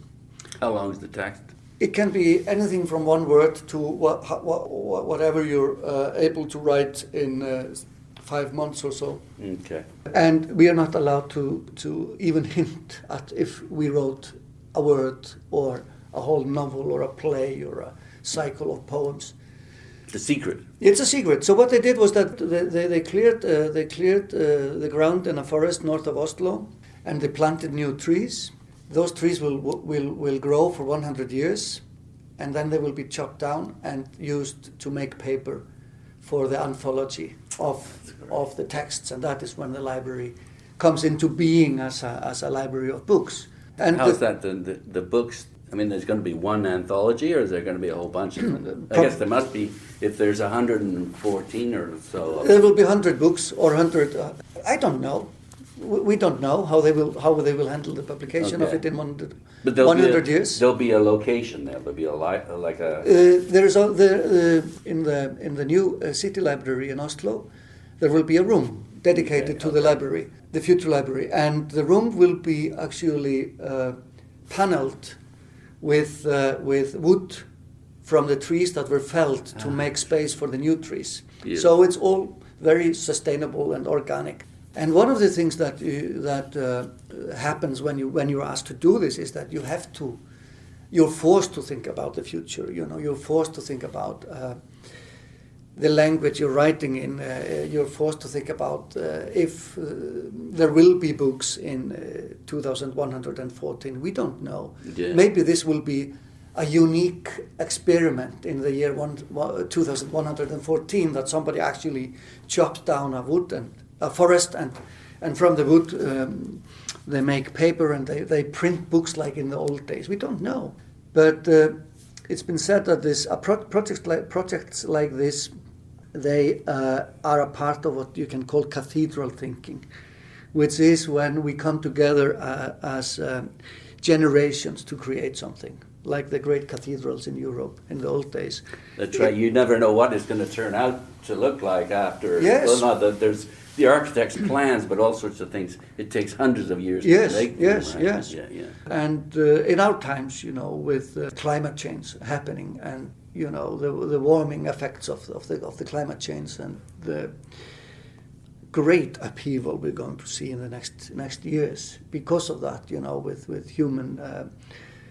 How long is the text? It can be anything from one word to whatever you're able to write in 5 months or so. Okay. And we are not allowed to even hint at if we wrote a word or a whole novel or a play or a cycle of poems. The secret. It's a secret. So what they did was that they cleared the ground in a forest north of Oslo, and they planted new trees. Those trees will grow for 100 years, and then they will be chopped down and used to make paper for the anthology of the texts, and that is when the library comes into being as a library of books. And how's that? The books. I mean, there's going to be one anthology, or is there going to be a whole bunch of them? I guess there must be, if there's 114 or so. There will be 100 books or 100. I don't know. We don't know how they will handle the publication of it in 100 years. There'll be a location there. There'll be in the new city library in Oslo, there will be a room dedicated to the library, the future library, and the room will be actually paneled with wood from the trees that were felled to make space for the new trees. Yeah. So it's all very sustainable and organic. And one of the things that happens when you're asked to do this is that you're forced to think about the future. You're forced to think about the language you're writing in. You're forced to think about if there will be books in 2114. We don't know. Yeah. Maybe this will be a unique experiment in the year 2114 that somebody actually chops down a forest and from the wood they make paper and they print books like in the old days. We don't know, but it's been said that projects like this, they are a part of what you can call cathedral thinking, which is when we come together as generations to create something, like the great cathedrals in Europe in the old days. That's right. You never know what it's going to turn out to look like after. Yes. Well, not that there's the architect's plans, but all sorts of things. It takes hundreds of years to make them. Yes, right? yes. Yeah. And in our times, with climate change happening and, the warming effects of the climate change and the great upheaval we're going to see in the next years because of that, with human...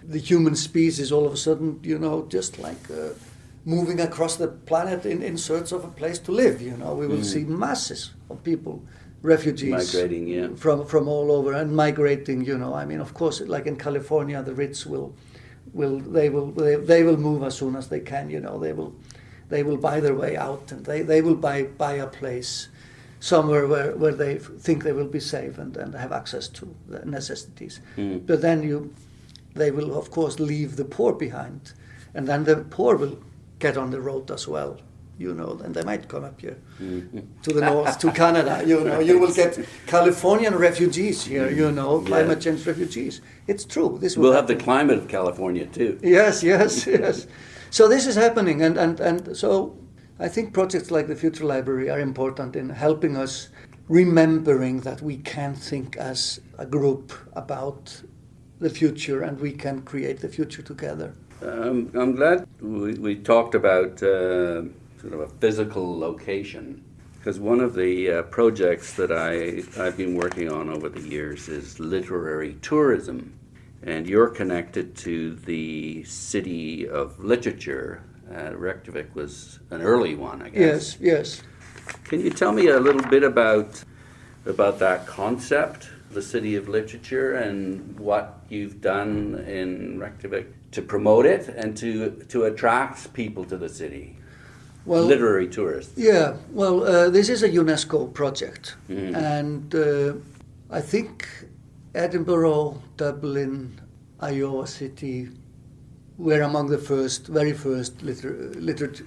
the human species all of a sudden, just like moving across the planet in search of a place to live. We will see masses of people, refugees, migrating, from all over and migrating. I mean, of course, like in California, the rich will move as soon as they can. They will buy their way out, and they will buy a place somewhere where they think they will be safe and have access to the necessities. But then they will, of course, leave the poor behind. And then the poor will get on the road as well, and they might come up here to the north, to Canada, You will get Californian refugees here, climate change refugees. It's true. We'll have the climate of California, too. Yes. So this is happening. And so I think projects like the Future Library are important in helping us remembering that we can think as a group about the future, and we can create the future together. I'm glad we talked about sort of a physical location, because one of the projects that I've been working on over the years is literary tourism, and you're connected to the city of literature. Reykjavik was an early one, I guess. Yes. Can you tell me a little bit about that concept, the City of Literature, and what you've done in Reykjavik to promote it and to attract people to the city? Well, literary tourists. Yeah, well, this is a UNESCO project, and I think Edinburgh, Dublin, Iowa City were among the very first literature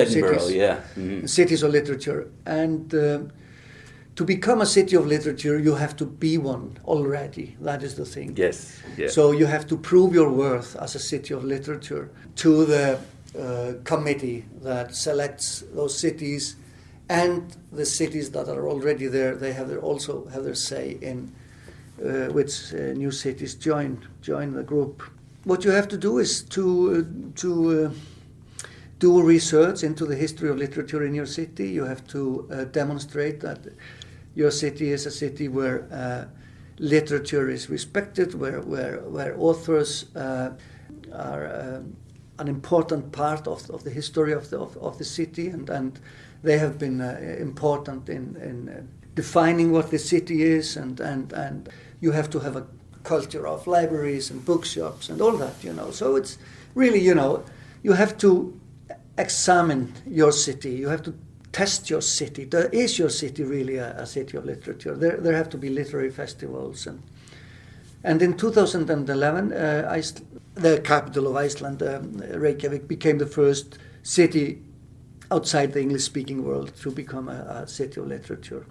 cities. Cities of literature. And to become a city of literature, you have to be one already. That is the thing. Yes. So you have to prove your worth as a city of literature to the committee that selects those cities, and the cities that are already there. They also have their say in which new cities join the group. What you have to do is to do research into the history of literature in your city. You have to demonstrate that your city is a city where literature is respected, where authors are an important part of the history of the city, and they have been important in defining what the city is, and you have to have a culture of libraries and bookshops and all that, So it's really, you have to examine your city. You have to test your city. Is your city really a city of literature? There have to be literary festivals. And in 2011, the capital of Iceland, Reykjavik, became the first city outside the English-speaking world to become a city of literature.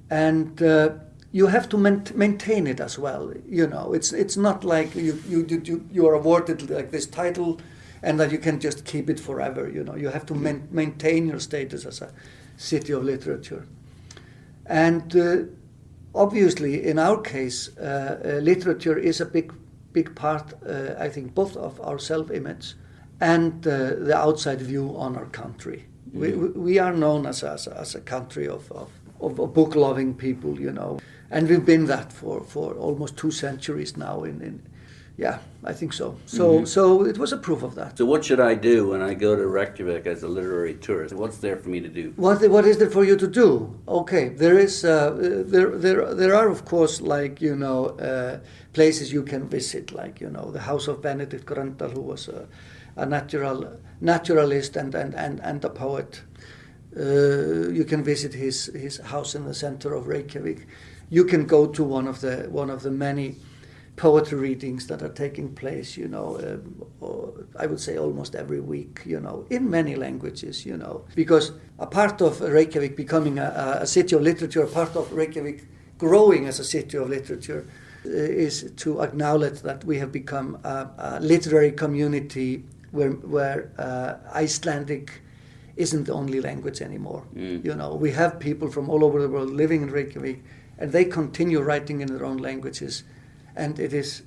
And you have to maintain it as well. It's not like you are awarded like this title and that you can just keep it forever. You have to maintain your status as a city of literature. And obviously, in our case, literature is a big part, I think, both of our self-image and the outside view on our country. We are known as a country of book-loving people, and we've been that for almost 2 centuries now. Yeah, I think so. So it was a proof of that. So what should I do when I go to Reykjavik as a literary tourist? What's there for me to do? What is there for you to do? Okay, there is there are of course places you can visit, like the house of Benedict Gröndal, who was a naturalist and a poet. You can visit his house in the center of Reykjavik. You can go to one of the many poetry readings that are taking place, I would say almost every week, in many languages, because a part of Reykjavik becoming a city of literature, a part of Reykjavik growing as a city of literature, is to acknowledge that we have become a literary community where Icelandic isn't the only language anymore. We have people from all over the world living in Reykjavik, and they continue writing in their own languages. And it is,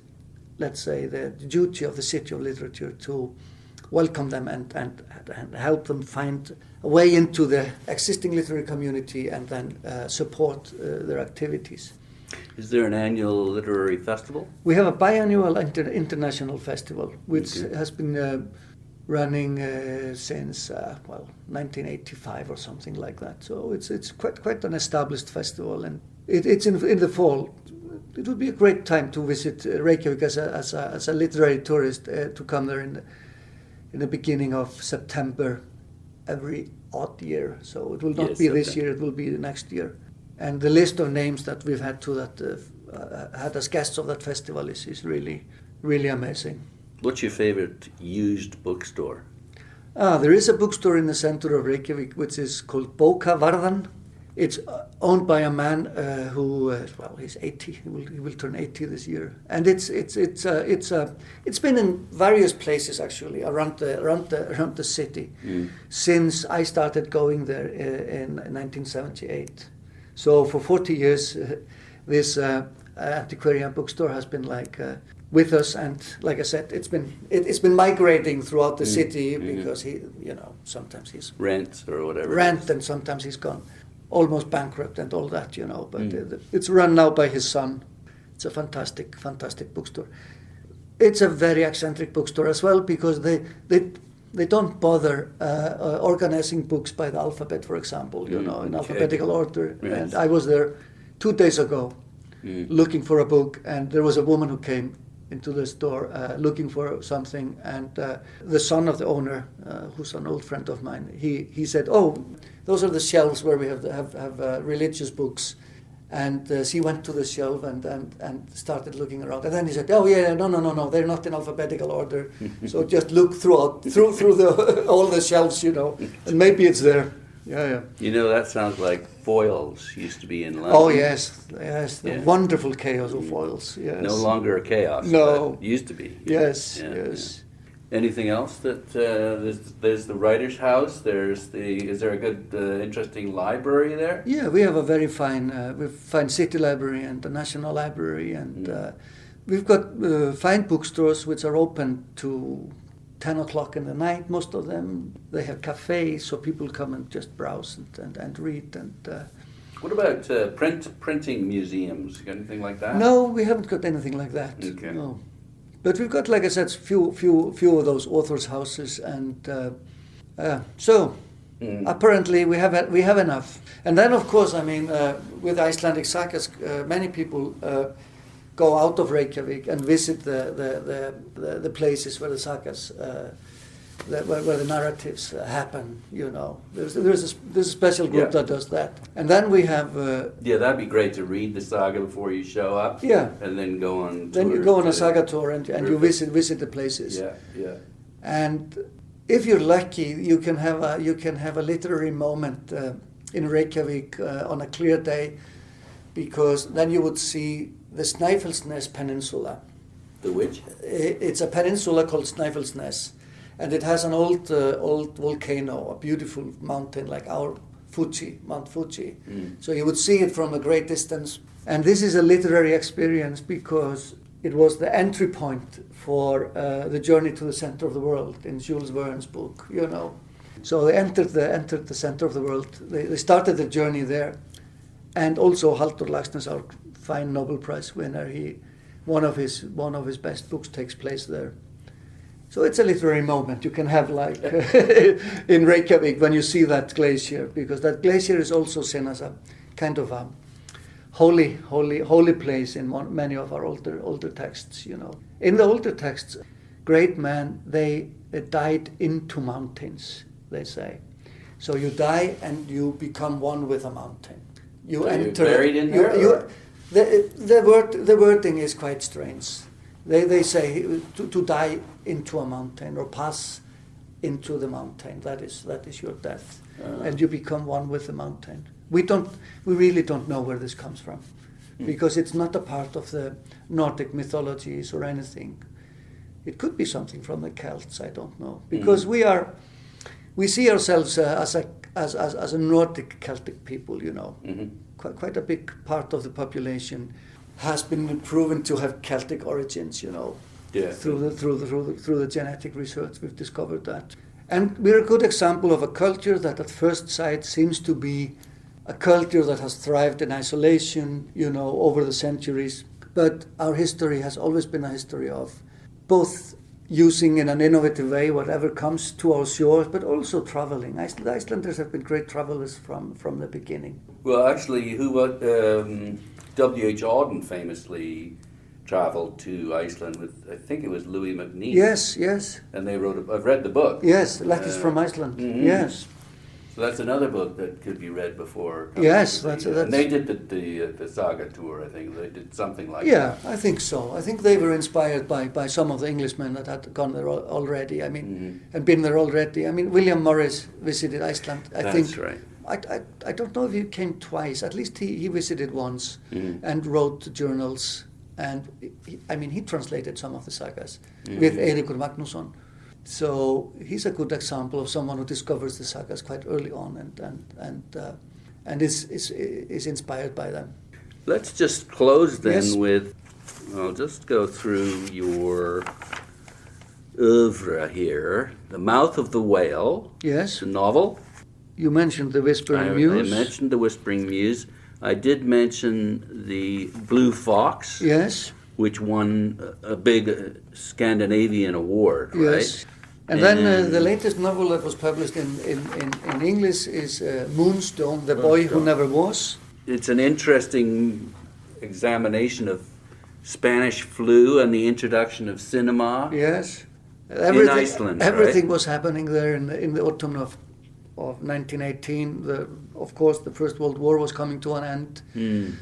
let's say, the duty of the City of Literature to welcome them and help them find a way into the existing literary community and then support their activities. Is there an annual literary festival? We have a biannual international festival, which has been running since 1985 or something like that. So it's quite an established festival, and it's in the fall. It would be a great time to visit Reykjavik as a literary tourist, to come there in the beginning of September every odd year. So it will not be this year; it will be the next year. And the list of names that we've had had as guests of that festival is really, really amazing. What's your favorite used bookstore? There is a bookstore in the center of Reykjavik which is called Bókavarðan. It's owned by a man who, he's 80. He will turn 80 this year, and it's been in various places actually around the city since I started going there in 1978. So for 40 years, this antiquarian bookstore has been with us, and like I said, it's been migrating throughout the city because sometimes he's rent or whatever. Rent, and sometimes he's gone almost bankrupt and all that, but it's run now by his son. It's a fantastic bookstore. It's a very eccentric bookstore as well, because they They don't bother organizing books by the alphabet, for example, in alphabetical order. Yes. And I was there 2 days ago looking for a book, and there was a woman who came into the store looking for something, and the son of the owner, who's an old friend of mine, he said, "Oh, those are the shelves where we have religious books." And she went to the shelf and started looking around. And then he said, "Oh yeah, no, they're not in alphabetical order. So just look through the all the shelves, and maybe it's there." Yeah. That sounds like foils used to be in London. Oh yes, the wonderful chaos of foils. Yes. No longer a chaos. No, but used to be. Yes. Anything else that there's the writer's house? Is there a good interesting library there? Yeah, we have a very fine city library and the national library, and we've got fine bookstores which are open to 10 o'clock in the night. Most of them, they have cafes, so people come and just browse and read. And what about printing museums? You got anything like that? No, we haven't got anything like that. Okay. No. But we've got, like I said, few of those authors' houses, and apparently we have enough. And then, of course, with Icelandic sagas, many people go out of Reykjavik and visit the places where the sagas, where the narratives happen. There's a special group that does that. And then we have that'd be great to read the saga before you show up. Yeah. And then go on. Then you go on a saga tour and you visit the places. Yeah. And if you're lucky, you can have a literary moment in Reykjavik on a clear day, because then you would see the Snæfellsnes Peninsula. The which? It's a peninsula called Snæfellsnes, and it has an old volcano, a beautiful mountain like our Mount Fuji. So you would see it from a great distance. And this is a literary experience because it was the entry point for the journey to the center of the world in Jules Verne's book. So they entered the center of the world. They started the journey there, and also Halldór Laxness, our fine Nobel Prize winner, one of his best books takes place there. So it's a literary moment you can have, like in Reykjavik when you see that glacier, because that glacier is also seen as a kind of a holy place in many of our older texts. In the older texts, great men they died into mountains, they say. So you die and you become one with a mountain. You enter. You're buried in there. The wording is quite strange. They say to die into a mountain or pass into the mountain. That is your death, and you become one with the mountain. We really don't know where this comes from, because it's not a part of the Nordic mythologies or anything. It could be something from the Celts. I don't know, because we see ourselves as a Nordic Celtic people. Quite a big part of the population has been proven to have Celtic origins, through the genetic research. We've discovered that. And we're a good example of a culture that at first sight seems to be a culture that has thrived in isolation, over the centuries. But our history has always been a history of both using in an innovative way whatever comes to our shores, but also traveling. The Icelanders have been great travelers from the beginning. Well, actually, W.H. Auden famously traveled to Iceland with, I think it was Louis MacNeice. Yes. And they wrote, I've read the book. Yes, Letters from Iceland, yes. So that's another book that could be read before. Yes, and they did the saga tour, I think. They did something like that. Yeah, I think so. I think they were inspired by some of the Englishmen that had gone there already. And been there already. William Morris visited Iceland. That's right. I don't know if he came twice. At least he visited once and wrote journals. And he translated some of the sagas with Eiríkur Magnússon. So he's a good example of someone who discovers the sagas quite early on and is inspired by them. Let's just close then with, I'll just go through your oeuvre here. The Mouth of the Whale. Yes. The novel. You mentioned The Whispering Muse. I mentioned The Whispering Muse. I did mention The Blue Fox. Yes. Which won a big Scandinavian award, right? Yes. And then the latest novel that was published in English is Moonstone, The Boy Who Never Was. It's an interesting examination of Spanish flu and the introduction of cinema. Yes. In Iceland, everything right? was happening there in the autumn of 1918. Of course, the First World War was coming to an end,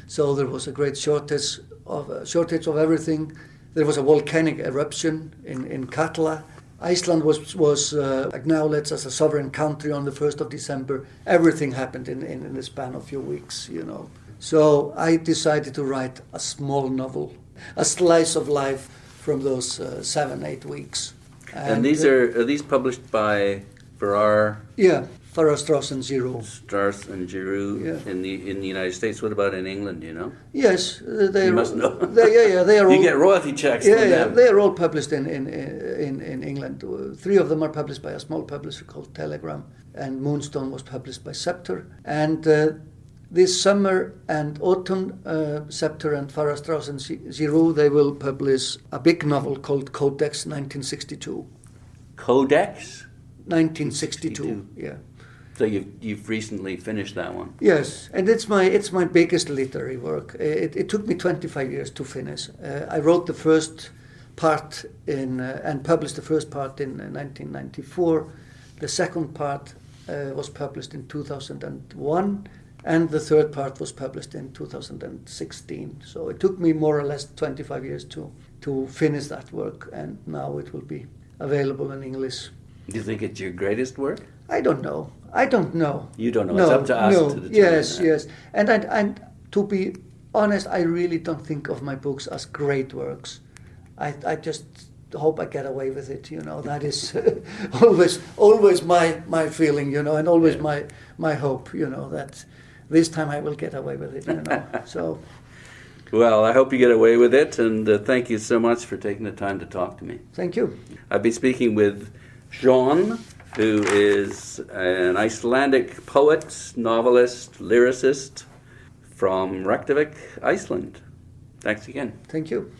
so there was a great shortage of everything. There was a volcanic eruption in Katla. Iceland was acknowledged as a sovereign country on the 1st of December. Everything happened in the span of a few weeks, you know. So I decided to write a small novel, a slice of life from those 7-8 weeks. And these are these published by Farrar? Yeah, Farrar, Straus and Giroux. Straus and Giroux in the United States. What about in England? You know? Yes, they you must know. They are all. You get royalty checks. Yeah, from them. they are all published in England. 3 of them are published by a small publisher called Telegram, and Moonstone was published by Scepter. And this summer and autumn, Scepter and Farrar, Straus and Giroux, they will publish a big novel called CoDex 1962. CoDex? 1962, yeah. So you've recently finished that one? Yes, and it's my biggest literary work. It took me 25 years to finish. I wrote the first part and published the first part in 1994. The second part was published in 2001. And the third part was published in 2016. So it took me more or less 25 years to finish that work, and now it will be available in English. Do you think it's your greatest work? I don't know. You don't know. No, it's up to us to determine. Yes. And to be honest, I really don't think of my books as great works. I just hope I get away with it, you know. That is always my feeling, you know, and always my hope, you know, that this time I will get away with it, you know. So. Well, I hope you get away with it, and thank you so much for taking the time to talk to me. Thank you. I've been speaking with Sjón, who is an Icelandic poet, novelist, lyricist from Reykjavik, Iceland. Thanks again. Thank you.